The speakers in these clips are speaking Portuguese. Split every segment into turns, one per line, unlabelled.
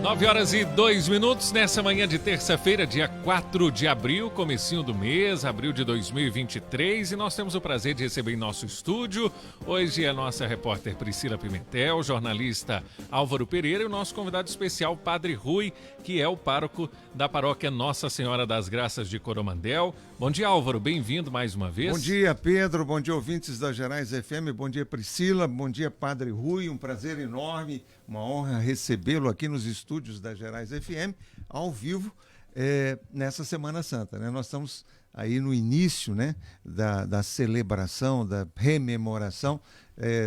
9h02, nessa manhã de terça-feira, dia 4 de abril, comecinho do mês, abril de 2023, e nós temos o prazer de receber em nosso estúdio, hoje a nossa repórter Priscila Pimentel, o jornalista Álvaro Pereira e o nosso convidado especial, Padre Rui, que é o pároco da paróquia Nossa Senhora das Graças de Coromandel. Bom dia, Álvaro, bem-vindo mais uma vez.
Bom dia, Pedro, bom dia, ouvintes da Gerais FM, bom dia, Priscila, bom dia, Padre Rui, um prazer enorme, uma honra recebê-lo aqui nos estúdios da Gerais FM, ao vivo, nessa Semana Santa, né? Nós estamos aí no início, né, da celebração, da rememoração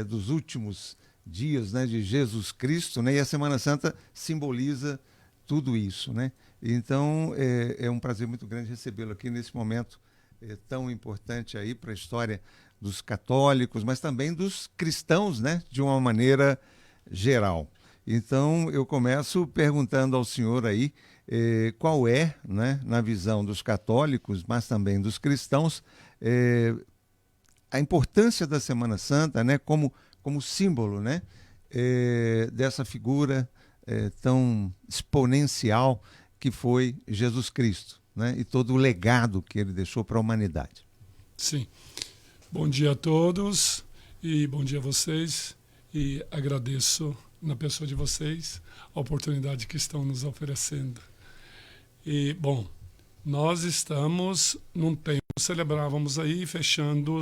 dos últimos dias, né, de Jesus Cristo, né? E a Semana Santa simboliza tudo isso, né? Então, é um prazer muito grande recebê-lo aqui nesse momento tão importante aí para a história dos católicos, mas também dos cristãos, né, de uma maneira geral. Então, eu começo perguntando ao senhor aí qual é, né, na visão dos católicos, mas também dos cristãos, a importância da Semana Santa, né, como símbolo, né, dessa figura tão exponencial que foi Jesus Cristo, né, e todo o legado que ele deixou para a humanidade.
Sim. Bom dia a todos e bom dia a vocês, e agradeço na pessoa de vocês a oportunidade que estão nos oferecendo. E, bom, nós estamos num tempo, celebrávamos aí, fechando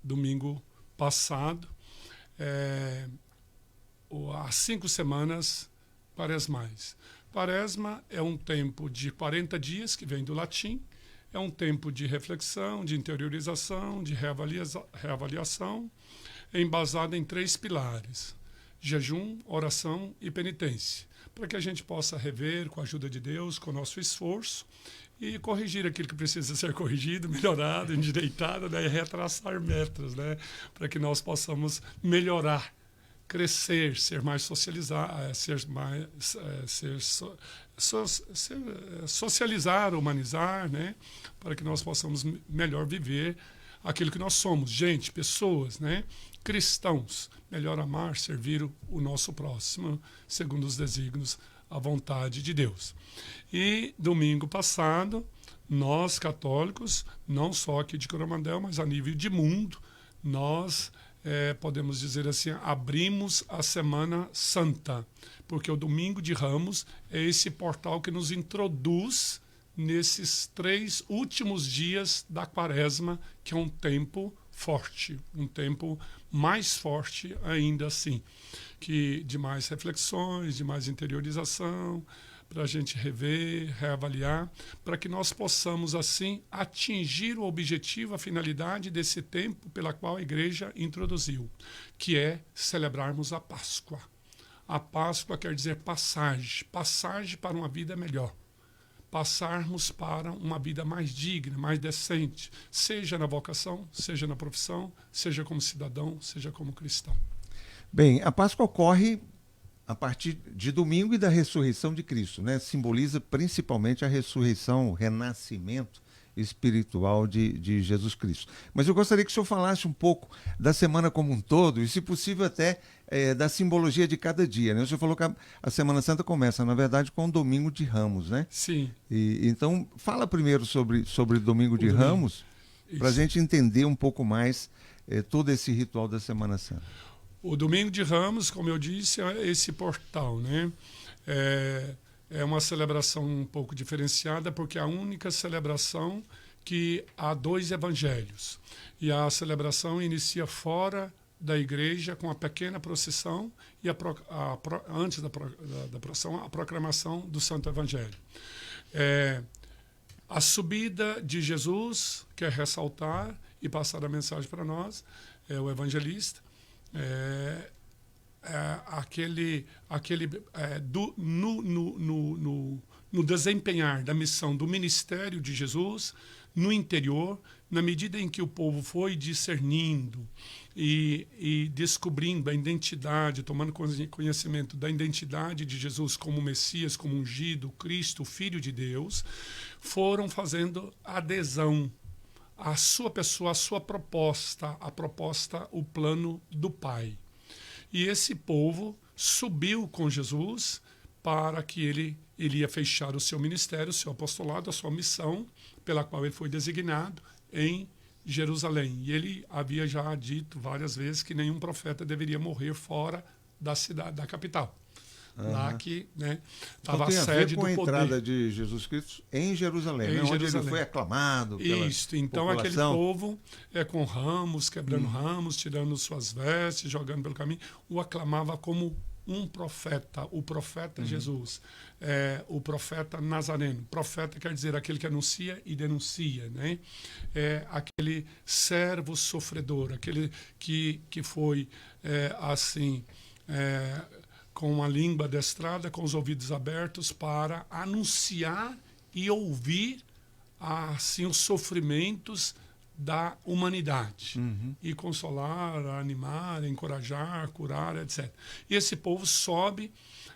domingo passado, há 5 semanas quaresmais. Quaresma é um tempo de 40 dias, que vem do latim, é um tempo de reflexão, de interiorização, de reavaliação, embasado em 3 pilares: jejum, oração e penitência, para que a gente possa rever, com a ajuda de Deus, com o nosso esforço, e corrigir aquilo que precisa ser corrigido, melhorado, endireitado, né, e retraçar metas, né, para que nós possamos melhorar, crescer, ser mais socializado, socializar, humanizar, né, para que nós possamos melhor viver aquilo que nós somos, gente, pessoas, né, cristãos, melhor amar, servir o nosso próximo, segundo os desígnios, a vontade de Deus. E domingo passado, nós católicos, não só aqui de Coromandel, mas a nível de mundo, nós podemos dizer assim, abrimos a Semana Santa, porque o Domingo de Ramos é esse portal que nos introduz nesses 3 últimos dias da Quaresma, que é um tempo forte, um tempo mais forte ainda assim, que de mais reflexões, de mais interiorização, para a gente rever, reavaliar, para que nós possamos, assim, atingir o objetivo, a finalidade desse tempo pela qual a Igreja introduziu, que é celebrarmos a Páscoa. A Páscoa quer dizer passagem, passagem para uma vida melhor. Passarmos para uma vida mais digna, mais decente, seja na vocação, seja na profissão, seja como cidadão, seja como cristão.
Bem, a Páscoa ocorre a partir de domingo e da ressurreição de Cristo, né? Simboliza principalmente a ressurreição, o renascimento espiritual de Jesus Cristo. Mas eu gostaria que o senhor falasse um pouco da semana como um todo e, se possível, até da simbologia de cada dia, né? O senhor falou que a Semana Santa começa, na verdade, com o Domingo de Ramos, né?
Sim.
Então, fala primeiro sobre o Domingo de Ramos, para a gente entender um pouco mais todo esse ritual da Semana Santa.
O Domingo de Ramos, como eu disse, é esse portal, né? É uma celebração um pouco diferenciada, porque é a única celebração que há 2 evangelhos. E a celebração inicia fora da igreja com a pequena procissão e antes da procissão, a proclamação do Santo Evangelho. A subida de Jesus, quer ressaltar e passar a mensagem para nós, o evangelista, no desempenhar da missão do ministério de Jesus no interior, na medida em que o povo foi discernindo e descobrindo a identidade, tomando conhecimento da identidade de Jesus como Messias, como ungido, Cristo, Filho de Deus, foram fazendo adesão à sua pessoa, à sua proposta, o plano do Pai. E esse povo subiu com Jesus para que ele ia fechar o seu ministério, o seu apostolado, a sua missão, pela qual ele foi designado em Jerusalém. E ele havia já dito várias vezes que nenhum profeta deveria morrer fora da cidade, da capital. Lá que estava
então,
a sede do poder.
Com a entrada de Jesus Cristo em Jerusalém,
em
onde
Jerusalém.
ele foi aclamado pela
Isso, então
população.
aquele povo com ramos, quebrando ramos, tirando suas vestes, jogando pelo caminho, o aclamava como um profeta, o profeta Jesus, o profeta nazareno. Profeta quer dizer aquele que anuncia e denuncia, né? Aquele servo sofredor, aquele que foi com a língua adestrada, com os ouvidos abertos para anunciar e ouvir assim os sofrimentos da humanidade e consolar, animar, encorajar, curar, etc. E esse povo sobe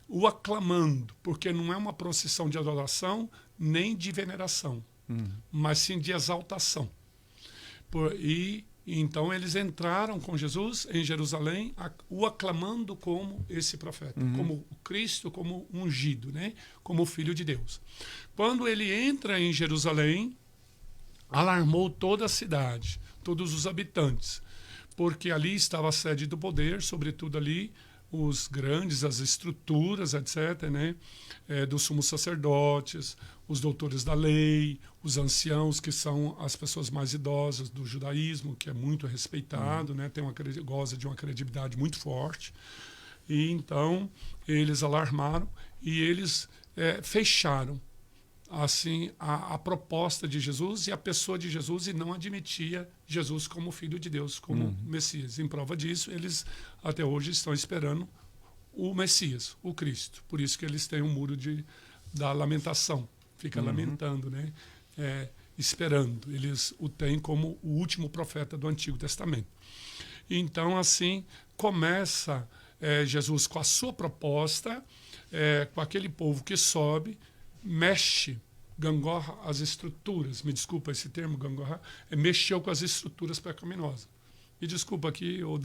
o aclamando, porque não é uma procissão de adoração nem de veneração, mas sim de exaltação. Então eles entraram com Jesus em Jerusalém, o aclamando como esse profeta, como o Cristo, como ungido, né? Como o Filho de Deus. Quando ele entra em Jerusalém, alarmou toda a cidade, todos os habitantes, porque ali estava a sede do poder, sobretudo ali os grandes, as estruturas, etc., né? Dos sumos sacerdotes, os doutores da lei, os anciãos, que são as pessoas mais idosas do judaísmo, que é muito respeitado, né? Goza de uma credibilidade muito forte. E então eles alarmaram e eles fecharam assim a proposta de Jesus e a pessoa de Jesus, e não admitia Jesus como Filho de Deus, como Messias. Em prova disso, eles até hoje estão esperando o Messias, o Cristo. Por isso que eles têm um muro da lamentação. Fica lamentando, né? Esperando. Eles o têm como o último profeta do Antigo Testamento. Então, assim, começa Jesus com a sua proposta, com aquele povo que sobe, mexe, gangorra as estruturas. Me desculpa esse termo, gangorra, mexeu com as estruturas pecaminosas. Me desculpa aqui, ou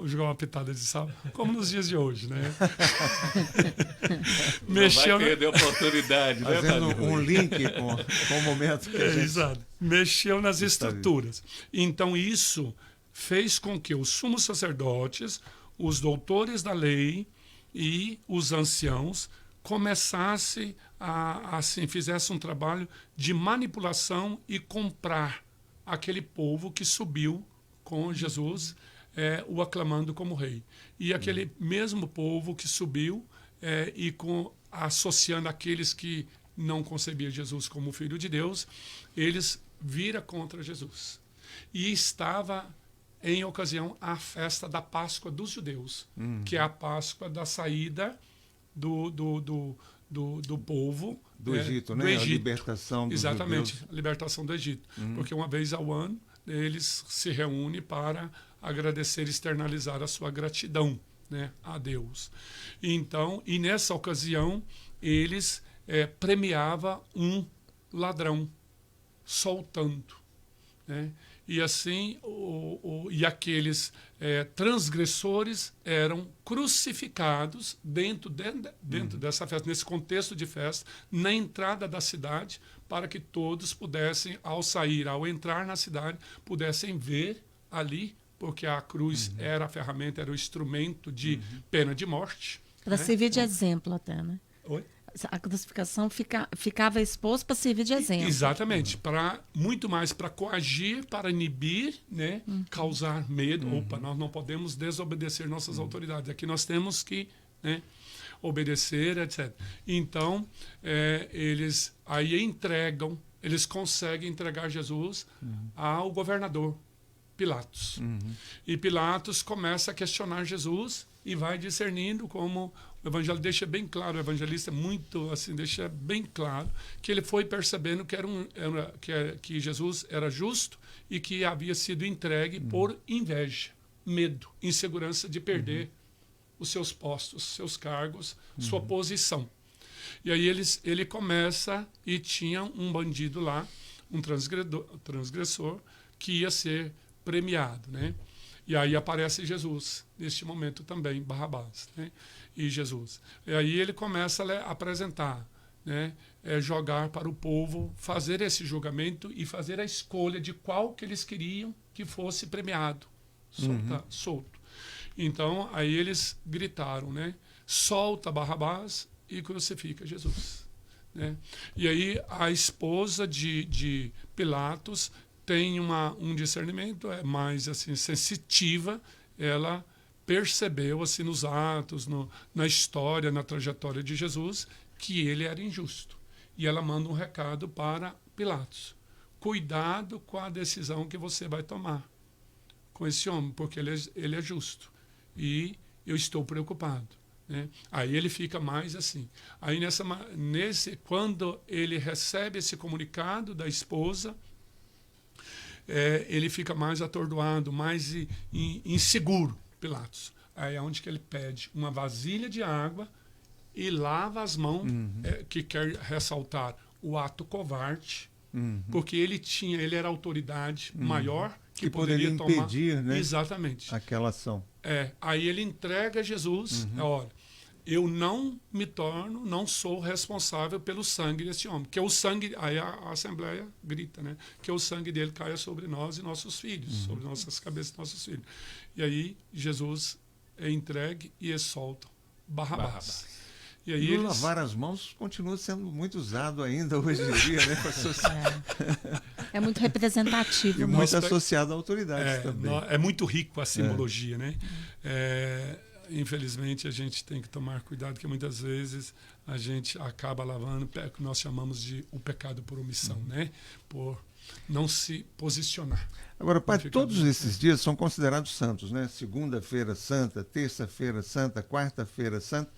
jogar uma pitada de sal, como nos dias de hoje, né?
Mexeu, vai perder a oportunidade, né?
Fazendo um link com o momento que a gente...
Exato. Mexeu nas estruturas. Então isso fez com que os sumos sacerdotes, os doutores da lei e os anciãos começassem fizessem um trabalho de manipulação e comprar aquele povo que subiu com Jesus, o aclamando como rei. E aquele mesmo povo que subiu associando aqueles que não concebiam Jesus como Filho de Deus, eles viram contra Jesus. E estava em ocasião a festa da Páscoa dos judeus, que é a Páscoa da saída do povo
do Egito, né?
Do Egito.
A libertação dos
Exatamente,
judeus.
a libertação do Egito. Porque uma vez ao ano eles se reúnem para agradecer e externalizar a sua gratidão, né, a Deus. Então, e nessa ocasião, eles premiavam um ladrão, soltando, né? E assim, e aqueles transgressores eram crucificados dentro dessa festa, nesse contexto de festa, na entrada da cidade, para que todos pudessem, ao entrar na cidade, pudessem ver ali, porque a cruz era a ferramenta, era o instrumento de pena de morte.
Para servir de exemplo até, né?
Oi?
A crucificação ficava exposta para servir de exemplo.
Exatamente, muito mais para coagir, para inibir, né, causar medo. Opa, nós não podemos desobedecer nossas autoridades. Aqui nós temos que, né, obedecer, etc. Então, eles aí eles conseguem entregar Jesus ao governador Pilatos. E Pilatos começa a questionar Jesus e vai discernindo, como o evangelho deixa bem claro, o evangelista muito assim deixa bem claro que ele foi percebendo que Jesus era justo e que havia sido entregue por inveja, medo, insegurança de perder os seus postos, seus cargos, sua posição. E aí ele começa, e tinha um bandido lá, um transgressor, que ia ser premiado, né? E aí aparece Jesus, neste momento também, Barrabás, né? E Jesus. E aí ele começa a apresentar, né? Jogar para o povo, fazer esse julgamento e fazer a escolha de qual que eles queriam que fosse premiado, solto. Então, aí eles gritaram, né? Solta Barrabás e crucifica Jesus. Né? E aí a esposa de Pilatos tem um discernimento, é mais assim, sensitiva, ela percebeu assim, nos atos, na história, na trajetória de Jesus, que ele era injusto. E ela manda um recado para Pilatos: cuidado com a decisão que você vai tomar com esse homem, porque ele é justo. E eu estou preocupado. Né? Aí ele fica mais assim. Aí quando ele recebe esse comunicado da esposa, ele fica mais atordoado, mais inseguro, Pilatos. Aí é onde que ele pede uma vasilha de água e lava as mãos, que quer ressaltar o ato covarde, porque ele era a autoridade maior que poderia
impedir,
tomar,
né?
Exatamente.
Aquela ação.
Aí ele entrega a Jesus, olha, eu não sou responsável pelo sangue desse homem, que é o sangue, aí a Assembleia grita, né? Que o sangue dele caia sobre nós e nossos filhos, sobre nossas cabeças e nossos filhos. E aí Jesus é entregue e solta Barrabás. E aí
lavar as mãos continua sendo muito usado ainda hoje em dia, né?
É muito representativo.
E muito associado à autoridade também.
É muito rico a simbologia, né? Infelizmente, a gente tem que tomar cuidado, porque muitas vezes a gente acaba lavando o que nós chamamos de o pecado por omissão, né? Por não se posicionar.
Agora, Padre, todos esses dias são considerados santos, né? Segunda-feira santa, terça-feira santa, quarta-feira santa,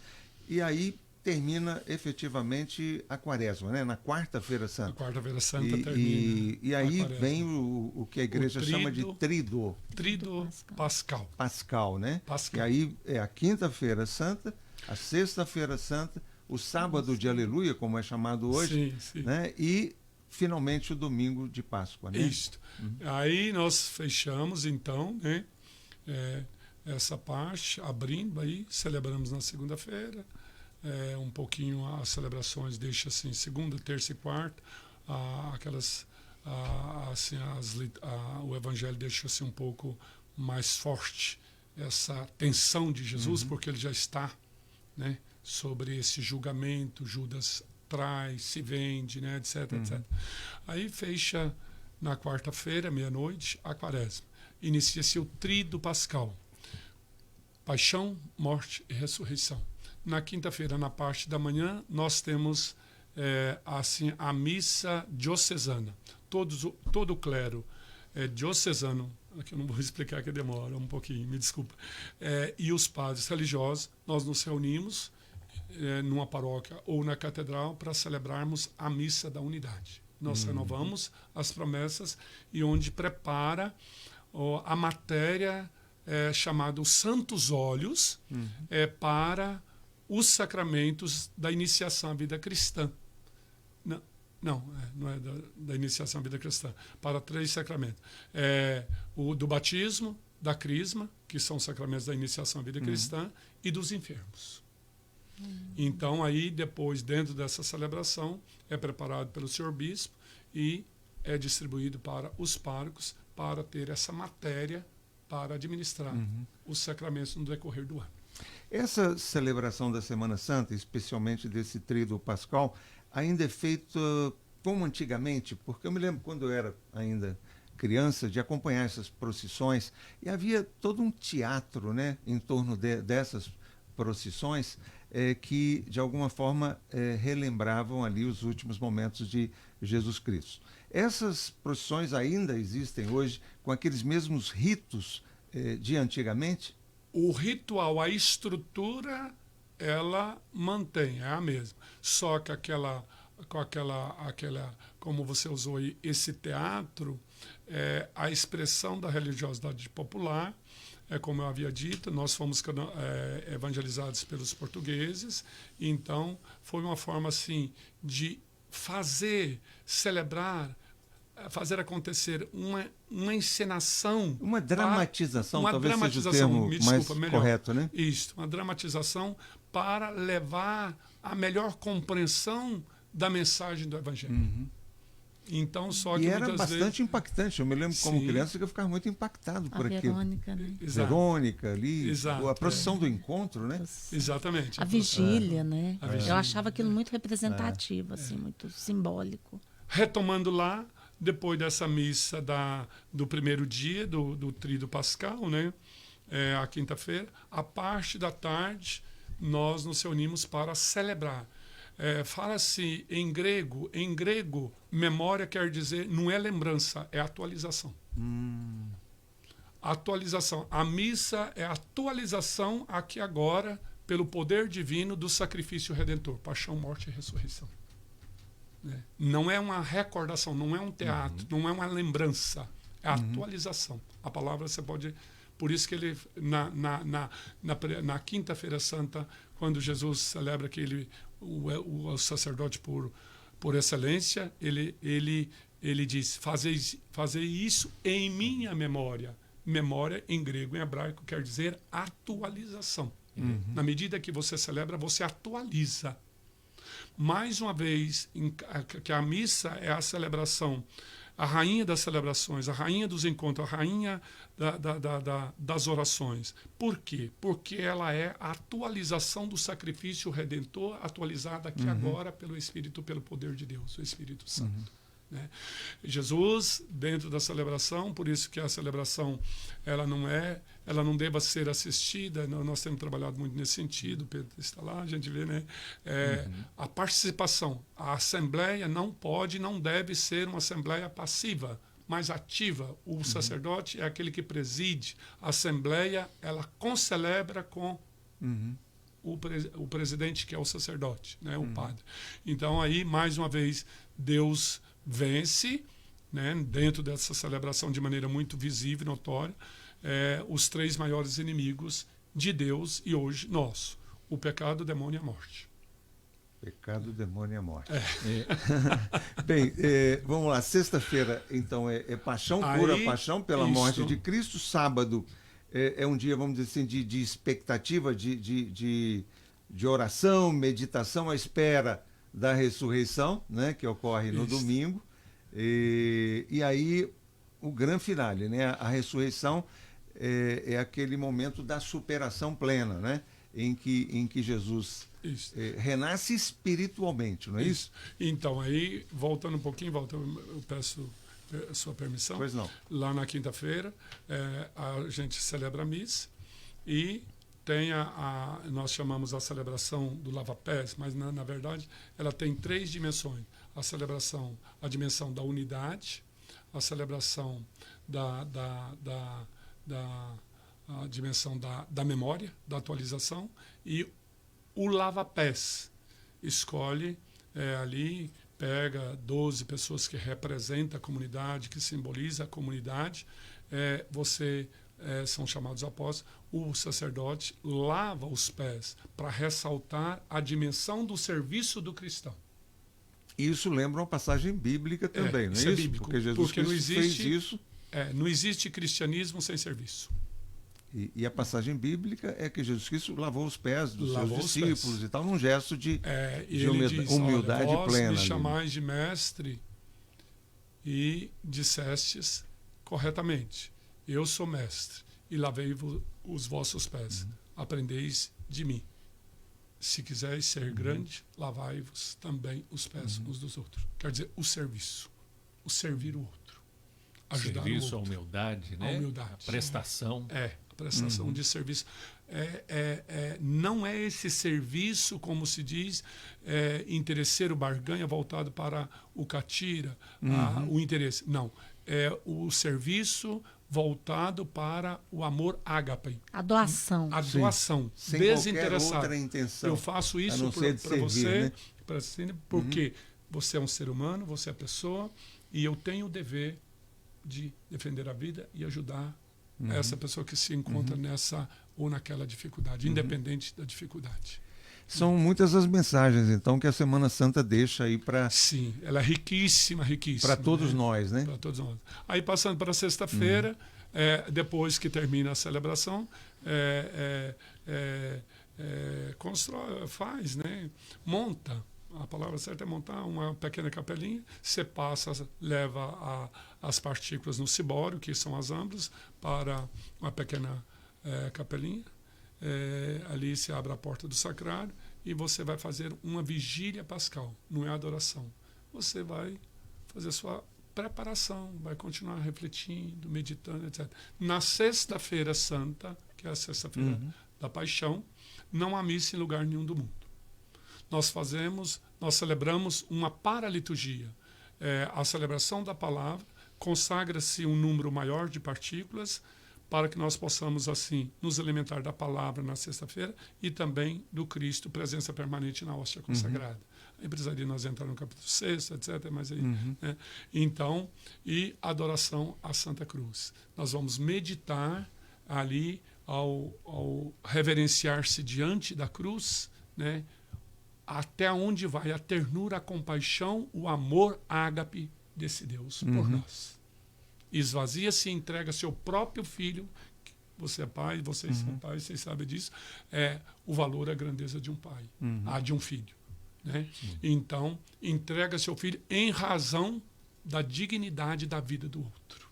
e aí termina efetivamente a quaresma, né? Na quarta-feira santa.
A quarta-feira santa termina.
E aí vem o que a igreja chama de Tríduo.
Tríduo Pascal.
Pascal, né?
Pascal.
E aí é a quinta-feira santa, a sexta-feira santa, o sábado de aleluia, como é chamado hoje,
sim.
Né? E finalmente o domingo de Páscoa, né?
Isso. Aí nós fechamos, então, né? Essa parte, abrindo aí, celebramos na segunda-feira, um pouquinho as celebrações deixa assim, segunda, terça e quarta, o evangelho deixa assim um pouco mais forte essa tensão de Jesus, porque ele já está, né, sobre esse julgamento, Judas traz, se vende, né, etc, etc. Aí fecha na quarta-feira, meia-noite, a quaresma. Inicia-se o Tríduo Pascal. Paixão, morte e ressurreição. Na quinta-feira, na parte da manhã, nós temos assim a missa diocesana. Todo o clero diocesano, aqui eu não vou explicar que demora um pouquinho, me desculpa, e os padres religiosos, nós nos reunimos numa paróquia ou na catedral para celebrarmos a missa da unidade. Nós renovamos as promessas e onde prepara a matéria chamada os Santos Óleos para os sacramentos da iniciação à vida cristã. Não é da iniciação à vida cristã. Para 3 sacramentos. O do batismo, da crisma, que são os sacramentos da iniciação à vida cristã, e dos enfermos. Então, aí, depois, dentro dessa celebração, é preparado pelo senhor bispo e é distribuído para os párocos para ter essa matéria para administrar os sacramentos no decorrer do ano.
Essa celebração da Semana Santa, especialmente desse Tríduo Pascal, ainda é feita como antigamente, porque eu me lembro quando eu era ainda criança de acompanhar essas procissões e havia todo um teatro, né, em torno dessas procissões que de alguma forma relembravam ali os últimos momentos de Jesus Cristo. Essas procissões ainda existem hoje com aqueles mesmos ritos de antigamente?
O ritual, a estrutura, ela mantém, é a mesma. Só que como você usou aí, esse teatro, a expressão da religiosidade popular, como eu havia dito, nós fomos evangelizados pelos portugueses, então foi uma forma assim de celebrar fazer acontecer uma encenação.
Uma dramatização,
uma
talvez
dramatização,
seja o termo
me desculpa,
mais
melhor.
correto, né?
Isso, uma dramatização para levar a melhor compreensão da mensagem do Evangelho. Então, só que
E era
muitas
bastante
vezes...
impactante. Eu me lembro como
Sim.
criança que eu ficava muito impactado
A
por aquilo.
Verônica, né?
Exato.
Verônica ali,
Exato,
a procissão do encontro, né?
Exatamente.
A vigília, né?
A vigília.
Eu achava aquilo muito representativo, assim, muito simbólico.
Retomando lá, depois dessa missa do primeiro dia, do Tríduo Pascal, né? A quinta-feira, a parte da tarde, nós nos reunimos para celebrar. Fala-se em grego, memória quer dizer, não é lembrança, é atualização. Atualização. A missa é a atualização aqui agora, pelo poder divino do sacrifício redentor, paixão, morte e ressurreição. Não é uma recordação, não é um teatro, não é uma lembrança, é a atualização. A palavra você pode... Por isso que ele, na Quinta-feira Santa, quando Jesus celebra que ele, o sacerdote por excelência, ele diz, fazei isso em minha memória. Memória, em grego e em hebraico, quer dizer atualização. Na medida que você celebra, você atualiza. Mais uma vez, que a missa é a celebração, a rainha das celebrações, a rainha dos encontros, a rainha das orações. Por quê? Porque ela é a atualização do sacrifício redentor, atualizada aqui agora pelo Espírito, pelo poder de Deus, o Espírito Santo. Né? Jesus, dentro da celebração, por isso que a celebração ela não deva ser assistida, nós temos trabalhado muito nesse sentido, Pedro está lá, a gente vê, né? A participação, a assembleia não deve ser uma assembleia passiva, mas ativa. O sacerdote é aquele que preside, a assembleia ela concelebra com o presidente, que é o sacerdote, né? O padre. Então aí, mais uma vez, Deus vence, né, dentro dessa celebração de maneira muito visível e notória, os três maiores inimigos de Deus e hoje nosso: o pecado, o demônio e a morte.
Pecado, demônio e a morte. Bem, vamos lá. Sexta-feira, então, é paixão, pura paixão pela morte de Cristo. Sábado é um dia, vamos dizer assim, de expectativa, de oração, meditação, à espera da ressurreição, né, que ocorre no domingo, e aí o grande finale, né, a ressurreição é aquele momento da superação plena, né, em que Jesus renasce espiritualmente, não é isso?
Então, aí, voltando um pouquinho, eu peço a sua permissão.
Pois não.
Lá na quinta-feira, a gente celebra a missa e tem nós chamamos a celebração do lava-pés, mas na verdade ela tem três dimensões: a dimensão da unidade, a celebração a dimensão da memória, da atualização, e o lava-pés. Escolhe ali, pega 12 pessoas que representam a comunidade, que simboliza a comunidade, são chamados apóstolos. O sacerdote lava os pés para ressaltar a dimensão do serviço do cristão.
Isso lembra uma passagem bíblica também, não é isso?
É bíblico,
porque Jesus Cristo fez isso.
Não existe cristianismo sem serviço.
E a passagem bíblica é que Jesus Cristo lavou os pés dos seus discípulos e tal, num gesto de humildade
vós
plena.
Me chamais de mestre e dissestes corretamente: eu sou mestre e lavei os vossos pés. Aprendeis de mim. Se quiseres ser grande, lavai-vos também os pés uns dos outros. Quer dizer, o serviço, o servir o outro, ajudar
serviço,
o outro.
a humildade, né?
A humildade.
A prestação.
A prestação de serviço. Não é esse serviço, como se diz, interesseiro, barganha, voltado para o catira, o interesse. Não. É o serviço voltado para o amor ágape.
A doação.
A doação.
Sem
desinteressada.
qualquer outra intenção.
Eu faço isso para você, porque você é um ser humano, você é pessoa, e eu tenho o dever de defender a vida e ajudar essa pessoa que se encontra nessa ou naquela dificuldade, independente da dificuldade.
São muitas as mensagens, então, que a Semana Santa deixa aí para
Sim, ela é riquíssima, riquíssima.
para todos nós, né?
Para todos nós. Aí passando para sexta-feira, depois que termina a celebração, constrói, faz, né? Monta. A palavra certa é montar uma pequena capelinha. Você passa, leva as partículas no cibório, que são as ambas, para uma pequena capelinha. Ali se abre a porta do sacrário e você vai fazer uma vigília pascal, não é adoração. Você vai fazer sua preparação, vai continuar refletindo, meditando, etc. Na sexta-feira santa, que é a sexta-feira da paixão, não há missa em lugar nenhum do mundo. Nós celebramos uma paraliturgia. A celebração da palavra, consagra-se um número maior de partículas para que nós possamos, assim, nos alimentar da palavra na sexta-feira e também do Cristo, presença permanente na hóstia consagrada. Aí precisaria nós entrar no capítulo 6, etc. Mas aí, né? Então, e adoração à Santa Cruz. Nós vamos meditar ali ao reverenciar-se diante da cruz, né? Até onde vai a ternura, a compaixão, o amor ágape desse Deus por nós. Esvazia-se e entrega seu próprio filho. Você é pai, vocês são pais, vocês sabem disso. O valor, a grandeza de um pai, de um filho. Né? Então, entrega seu filho em razão da dignidade da vida do outro.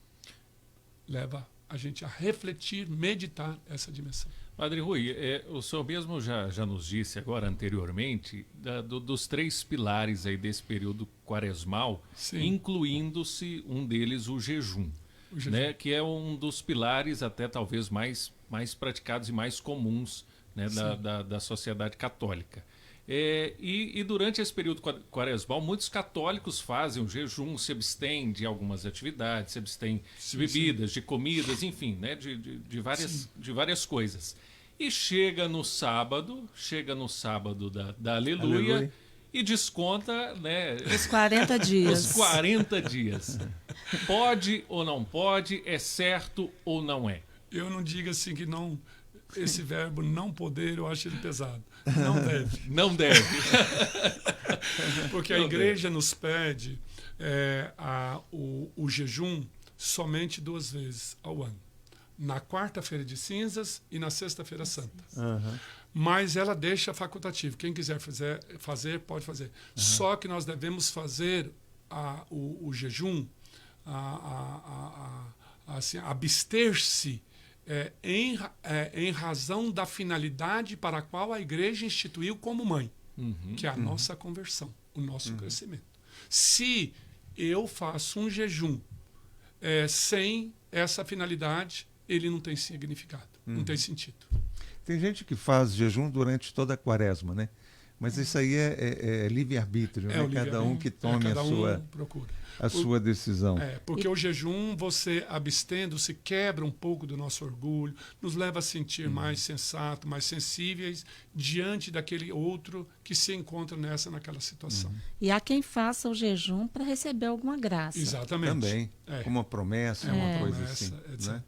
Leva a gente a refletir, meditar essa dimensão.
Padre Rui, o senhor mesmo já nos disse agora anteriormente dos 3 pilares aí desse período quaresmal, incluindo-se um deles o jejum, né, que é um dos pilares até talvez mais praticados e mais comuns, né, da sociedade católica. E durante esse período quaresmal, muitos católicos fazem o jejum, se abstêm de algumas atividades, se abstêm de bebidas, de comidas, enfim, né, de várias coisas. E chega no sábado da Aleluia e desconta, né,
os 40 dias.
Os 40 dias. Pode ou não pode? É certo ou não é?
Eu não digo assim que não... Esse verbo não poder, eu acho ele pesado. Não deve.
Não deve.
Porque a igreja nos pede o jejum somente 2 vezes ao ano. Na quarta-feira de cinzas e na sexta-feira santa. Mas ela deixa facultativo. Quem quiser fazer, pode fazer. Só que nós devemos fazer o jejum, assim, abster-se em razão da finalidade para a qual a igreja instituiu como mãe, que é a nossa conversão, o nosso crescimento. Se eu faço um jejum sem essa finalidade, ele não tem significado, não tem sentido.
Tem gente que faz jejum durante toda a quaresma, né? Mas isso aí é livre-arbítrio, né? Cada um que tome a sua decisão.
Porque o jejum, você abstendo-se, quebra um pouco do nosso orgulho, nos leva a sentir mais sensato, mais sensíveis diante daquele outro que se encontra naquela situação.
E há quem faça o jejum para receber alguma graça.
Exatamente.
Também, como uma promessa, uma coisa assim.
Etc.
Né?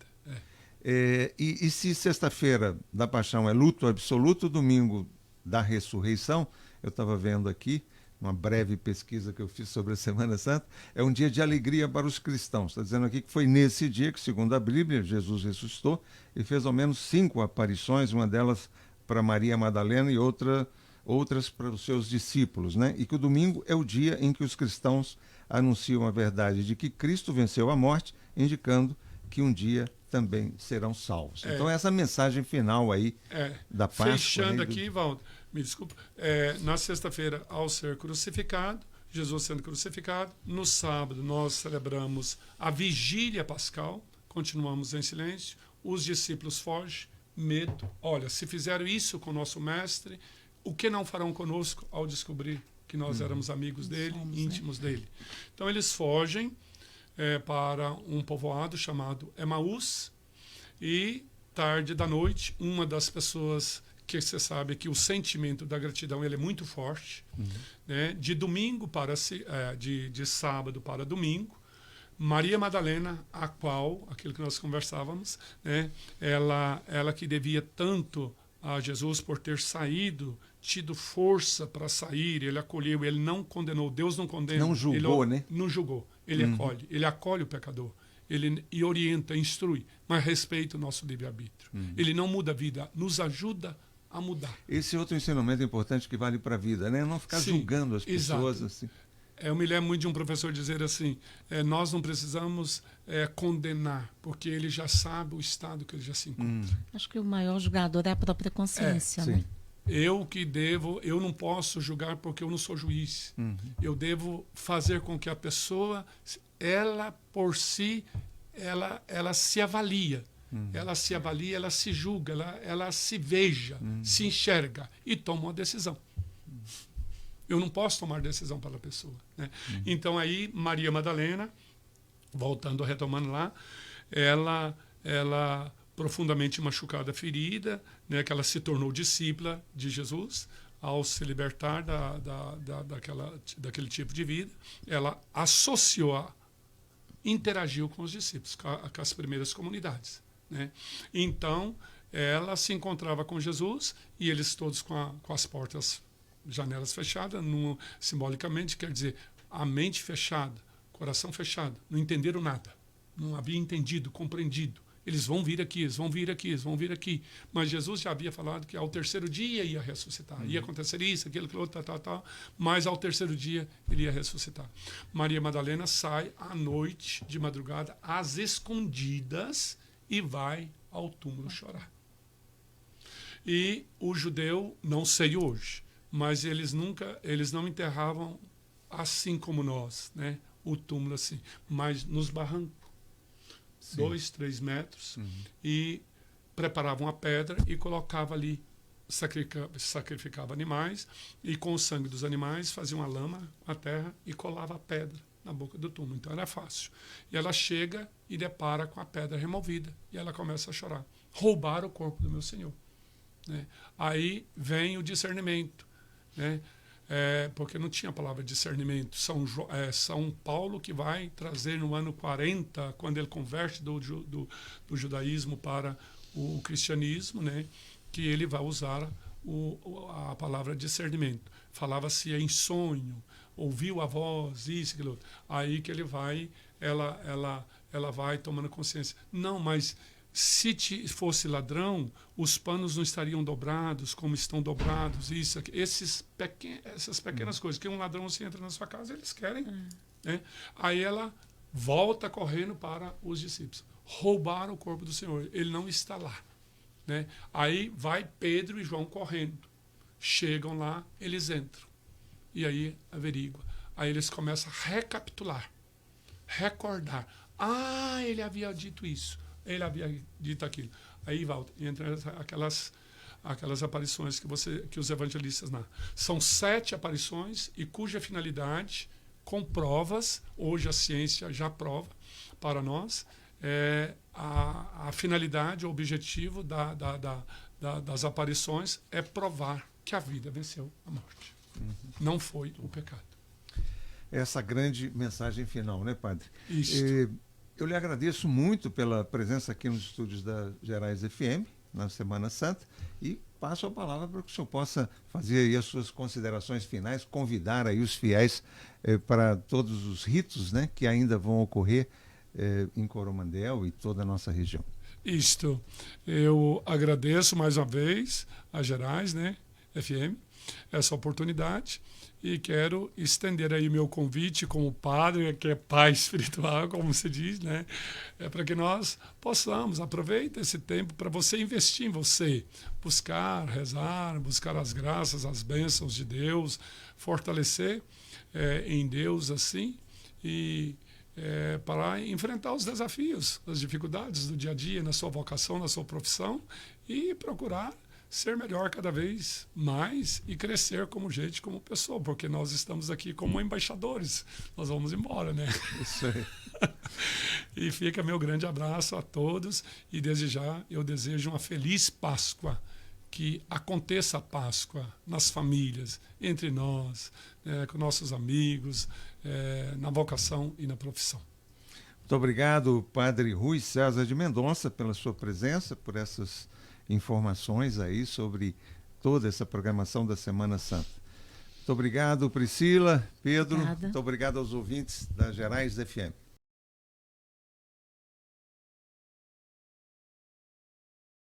E se sexta-feira da Paixão é luto absoluto, domingo da ressurreição, eu estava vendo aqui, uma breve pesquisa que eu fiz sobre a Semana Santa, é um dia de alegria para os cristãos. Está dizendo aqui que foi nesse dia que, segundo a Bíblia, Jesus ressuscitou e fez ao menos 5 aparições, uma delas para Maria Madalena e outras para os seus discípulos, né? E que o domingo é o dia em que os cristãos anunciam a verdade de que Cristo venceu a morte, indicando que um dia também serão salvos. Então essa mensagem final aí da Páscoa.
Fechando aqui, Valdo, me desculpa, na sexta-feira, ao ser crucificado, Jesus sendo crucificado, no sábado nós celebramos a vigília pascal, continuamos em silêncio, os discípulos fogem, medo. Olha, se fizeram isso com o nosso mestre, o que não farão conosco ao descobrir que nós éramos amigos dele, íntimos dele? Então eles fogem para um povoado chamado Emaús, e tarde da noite, uma das pessoas que você sabe que o sentimento da gratidão ele é muito forte, né? De sábado para domingo, Maria Madalena, aquilo que nós conversávamos, né? Ela que devia tanto a Jesus por ter saído tido força para sair, ele acolheu, ele não condenou, Deus não condena.
Não julgou,
ele,
né?
Não julgou, ele acolhe o pecador, e orienta, instrui, mas respeita o nosso livre-arbítrio. Ele não muda a vida, nos ajuda a mudar.
Esse é outro ensinamento importante que vale para a vida, né? Não ficar julgando as pessoas.
Exato.
Assim.
Eu me lembro muito de um professor dizer assim, nós não precisamos condenar, porque ele já sabe o estado que ele já se encontra.
Acho que o maior julgador é a própria consciência, né?
Sim.
Eu não posso julgar porque eu não sou juiz. Eu devo fazer com que a pessoa, ela por si, ela se avalia. Ela se avalia, ela se julga, ela se veja, se enxerga e toma uma decisão. Eu não posso tomar decisão pela pessoa, né? Então aí Maria Madalena, voltando, retomando lá, ela profundamente machucada, ferida, né, que ela se tornou discípula de Jesus ao se libertar daquele tipo de vida, ela interagiu com os discípulos, com as primeiras comunidades, né? Então ela se encontrava com Jesus e eles todos com as portas, janelas fechadas, simbolicamente quer dizer a mente fechada, coração fechado, não entenderam nada, não havia entendido, compreendido. Eles vão vir aqui, eles vão vir aqui, eles vão vir aqui. Mas Jesus já havia falado que ao terceiro dia ia ressuscitar. Ia acontecer isso, aquilo, outro, tal. Mas ao terceiro dia ele ia ressuscitar. Maria Madalena sai à noite, de madrugada, às escondidas, e vai ao túmulo chorar. E o judeu, não sei hoje, mas eles não enterravam assim como nós, né? O túmulo assim, mas nos barrancos. 2, 3 metros, e preparavam a pedra e colocava ali, sacrificava animais, e com o sangue dos animais fazia uma lama na terra e colava a pedra na boca do túmulo. Então era fácil. E ela chega e depara com a pedra removida, e ela começa a chorar. Roubaram o corpo do meu Senhor, né? Aí vem o discernimento, né? Porque não tinha a palavra discernimento. São Paulo que vai trazer no ano 40, quando ele converte do judaísmo para o cristianismo, né, que ele vai usar a palavra discernimento. Falava-se em sonho, ouviu a voz, isso, aquilo outro. Aí que ela vai tomando consciência. Não, mas se fosse ladrão, os panos não estariam dobrados como estão dobrados. Isso, essas pequenas coisas. Que um ladrão, se entra na sua casa, eles querem. Né? Aí ela volta correndo para os discípulos. Roubaram o corpo do Senhor. Ele não está lá. Né? Aí vai Pedro e João correndo. Chegam lá, eles entram. E aí averigua. Aí eles começam a recapitular. Recordar. Ah, ele havia dito isso. Ele havia dito aquilo. Aí volta, entra aquelas aparições que os evangelistas narram. São 7 aparições e cuja finalidade, com provas, hoje a ciência já prova para nós, a finalidade, o objetivo das aparições é provar que a vida venceu a morte. Não foi o pecado.
Essa grande mensagem final, né, padre?
Isso.
Eu lhe agradeço muito pela presença aqui nos estúdios da Gerais FM, na Semana Santa, e passo a palavra para que o senhor possa fazer aí as suas considerações finais, convidar aí os fiéis para todos os ritos, né, que ainda vão ocorrer em Coromandel e toda a nossa região.
Isto. Eu agradeço mais uma vez a Gerais, né, FM, essa oportunidade. E quero estender aí meu convite como padre, que é pai espiritual, como se diz, né? Para que nós possamos aproveitar esse tempo para você investir em você, buscar, rezar, buscar as graças, as bênçãos de Deus, fortalecer em Deus assim, e para enfrentar os desafios, as dificuldades do dia a dia, na sua vocação, na sua profissão, e procurar ser melhor cada vez mais e crescer como gente, como pessoa, porque nós estamos aqui como embaixadores. Nós vamos embora, né?
Isso aí.
E fica meu grande abraço a todos e desde já eu desejo uma feliz Páscoa, que aconteça a Páscoa nas famílias, entre nós, com nossos amigos, na vocação e na profissão.
Muito obrigado, padre Rui César de Mendonça, pela sua presença, por essas informações aí sobre toda essa programação da Semana Santa. Muito obrigado, Priscila, Pedro.
Obrigada.
Muito obrigado aos ouvintes da Gerais FM.